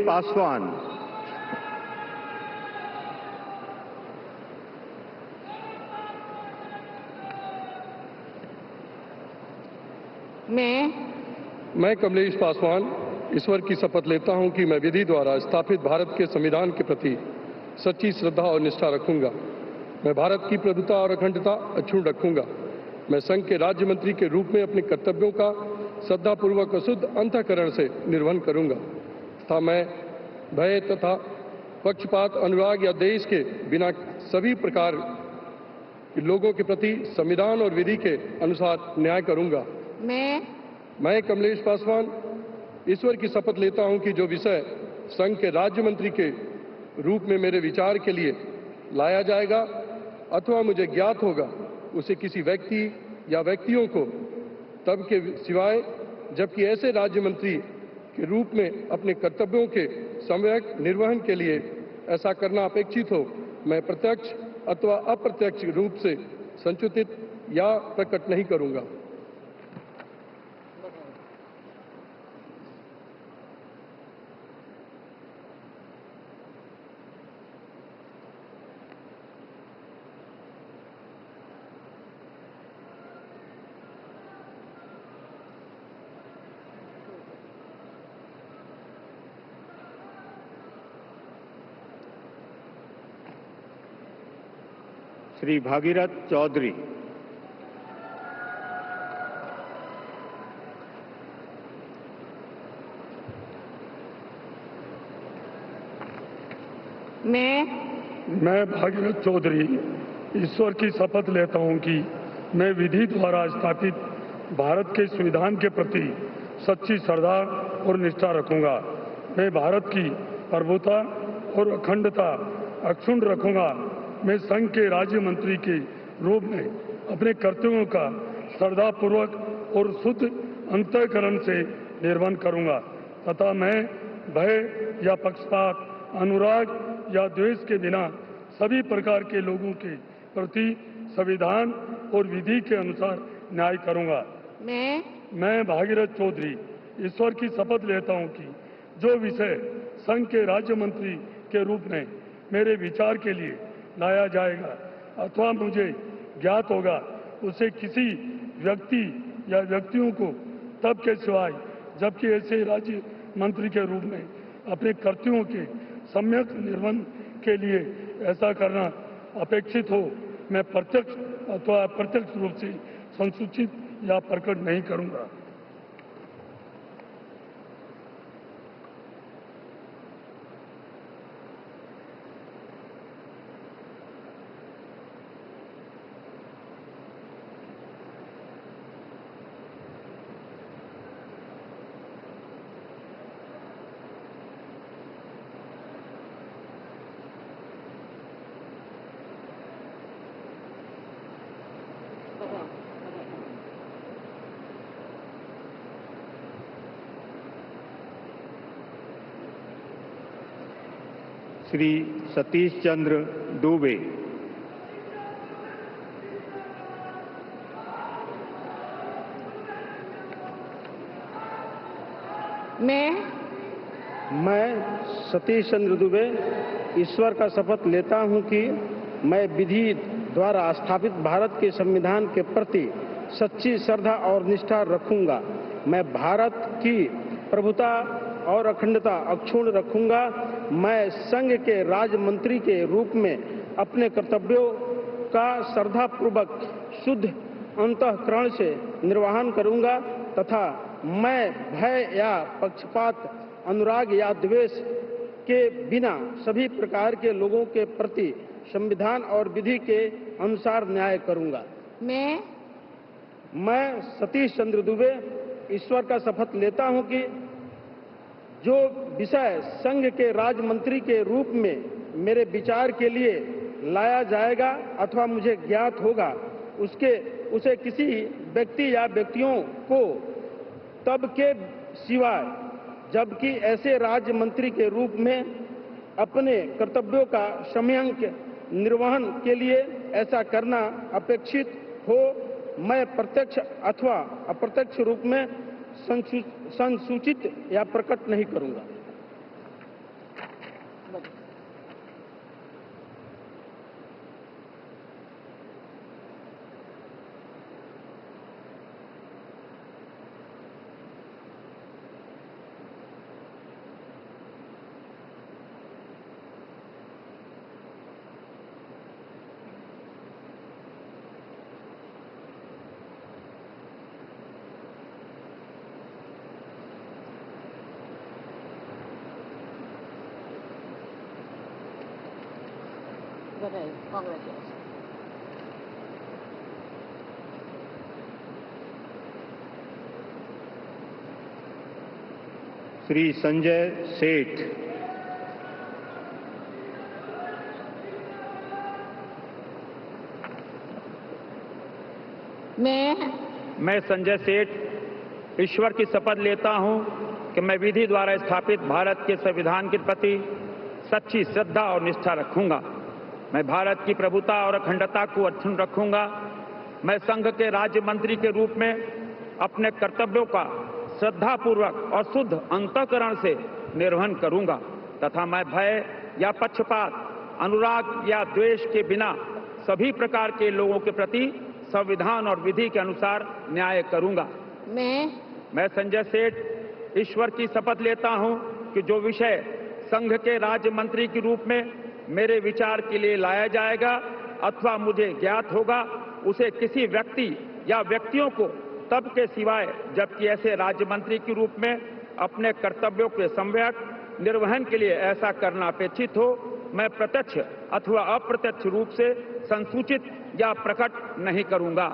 पासवान। मैं कमलेश पासवान ईश्वर की शपथ लेता हूं कि मैं विधि द्वारा स्थापित भारत के संविधान के प्रति सच्ची श्रद्धा और निष्ठा रखूंगा। मैं भारत की प्रभुता और अखंडता अक्षुण्ण रखूंगा। मैं संघ के राज्य मंत्री के रूप में अपने कर्तव्यों का श्रद्धापूर्वक और शुद्ध अंतःकरण से निर्वहन करूंगा तथा मैं भय तथा पक्षपात, अनुराग या देश के बिना सभी प्रकार के लोगों के प्रति संविधान और विधि के अनुसार न्याय करूंगा। मैं कमलेश पासवान ईश्वर की शपथ लेता हूं कि जो विषय संघ के राज्य मंत्री के रूप में मेरे विचार के लिए लाया जाएगा अथवा मुझे ज्ञात होगा, उसे किसी व्यक्ति या व्यक्तियों को तब के सिवाय जबकि ऐसे राज्य मंत्री के रूप में अपने कर्तव्यों के सम्यक निर्वहन के लिए ऐसा करना अपेक्षित हो, मैं प्रत्यक्ष अथवा अप्रत्यक्ष रूप से संचित या प्रकट नहीं करूंगा। श्री भागीरथ चौधरी। मैं भागीरथ चौधरी ईश्वर की शपथ लेता हूं कि मैं विधि द्वारा स्थापित भारत के संविधान के प्रति सच्ची श्रद्धा और निष्ठा रखूंगा। मैं भारत की प्रभुता और अखंडता अक्षुण्ण रखूंगा। मैं संघ के राज्य मंत्री के रूप में अपने कर्तव्यों का श्रद्धापूर्वक और शुद्ध अंतःकरण से निर्वहन करूंगा तथा मैं भय या पक्षपात, अनुराग या द्वेष के बिना सभी प्रकार के लोगों के प्रति संविधान और विधि के अनुसार न्याय करूंगा। मैं भागीरथ चौधरी ईश्वर की शपथ लेता हूं कि जो विषय संघ के राज्य मंत्री के रूप में मेरे विचार के लिए लाया जाएगा अथवा मुझे ज्ञात होगा, उसे किसी व्यक्ति या व्यक्तियों को तब के सिवाय जबकि ऐसे राज्य मंत्री के रूप में अपने कर्तव्यों के सम्यक निर्वहन के लिए ऐसा करना अपेक्षित हो, मैं प्रत्यक्ष अथवा अप्रत्यक्ष रूप से संसूचित या प्रकट नहीं करूंगा। श्री सतीश चंद्र दुबे। मैं सतीश चंद्र दुबे ईश्वर का शपथ लेता हूं कि मैं विधि द्वारा स्थापित भारत के संविधान के प्रति सच्ची श्रद्धा और निष्ठा रखूंगा। मैं भारत की प्रभुता और अखंडता अक्षुण्ण रखूंगा। मैं संघ के राज्य मंत्री के रूप में अपने कर्तव्यों का श्रद्धापूर्वक शुद्ध अंतःकरण से निर्वहन करूंगा तथा मैं भय या पक्षपात, अनुराग या द्वेष के बिना सभी प्रकार के लोगों के प्रति संविधान और विधि के अनुसार न्याय करूंगा। मैं सतीश चंद्र दुबे ईश्वर का शपथ लेता हूं कि जो विषय संघ के राज्य मंत्री के रूप में मेरे विचार के लिए लाया जाएगा अथवा मुझे ज्ञात होगा, उसे किसी व्यक्ति या व्यक्तियों को तब के सिवाय जबकि ऐसे राज्य मंत्री के रूप में अपने कर्तव्यों का सम्यक निर्वहन के लिए ऐसा करना अपेक्षित हो, मैं प्रत्यक्ष अथवा अप्रत्यक्ष रूप में संसूचित या प्रकट नहीं करूंगा। Congratulations. श्री संजय सेठ। मैं संजय सेठ ईश्वर की शपथ लेता हूं कि मैं विधि द्वारा स्थापित भारत के संविधान के प्रति सच्ची श्रद्धा और निष्ठा रखूंगा। मैं भारत की प्रभुता और अखंडता को अक्षुण्ण रखूंगा। मैं संघ के राज्य मंत्री के रूप में अपने कर्तव्यों का श्रद्धापूर्वक और शुद्ध अंतःकरण से निर्वहन करूंगा तथा मैं भय या पक्षपात, अनुराग या द्वेष के बिना सभी प्रकार के लोगों के प्रति संविधान और विधि के अनुसार न्याय करूंगा। मैं संजय सेठ ईश्वर की शपथ लेता हूं कि जो विषय संघ के राज्य मंत्री के रूप में मेरे विचार के लिए लाया जाएगा अथवा मुझे ज्ञात होगा, उसे किसी व्यक्ति या व्यक्तियों को तब के सिवाय जबकि ऐसे राज्य मंत्री के रूप में अपने कर्तव्यों के सम्यक निर्वहन के लिए ऐसा करना अपेक्षित हो, मैं प्रत्यक्ष अथवा अप्रत्यक्ष रूप से संसूचित या प्रकट नहीं करूंगा।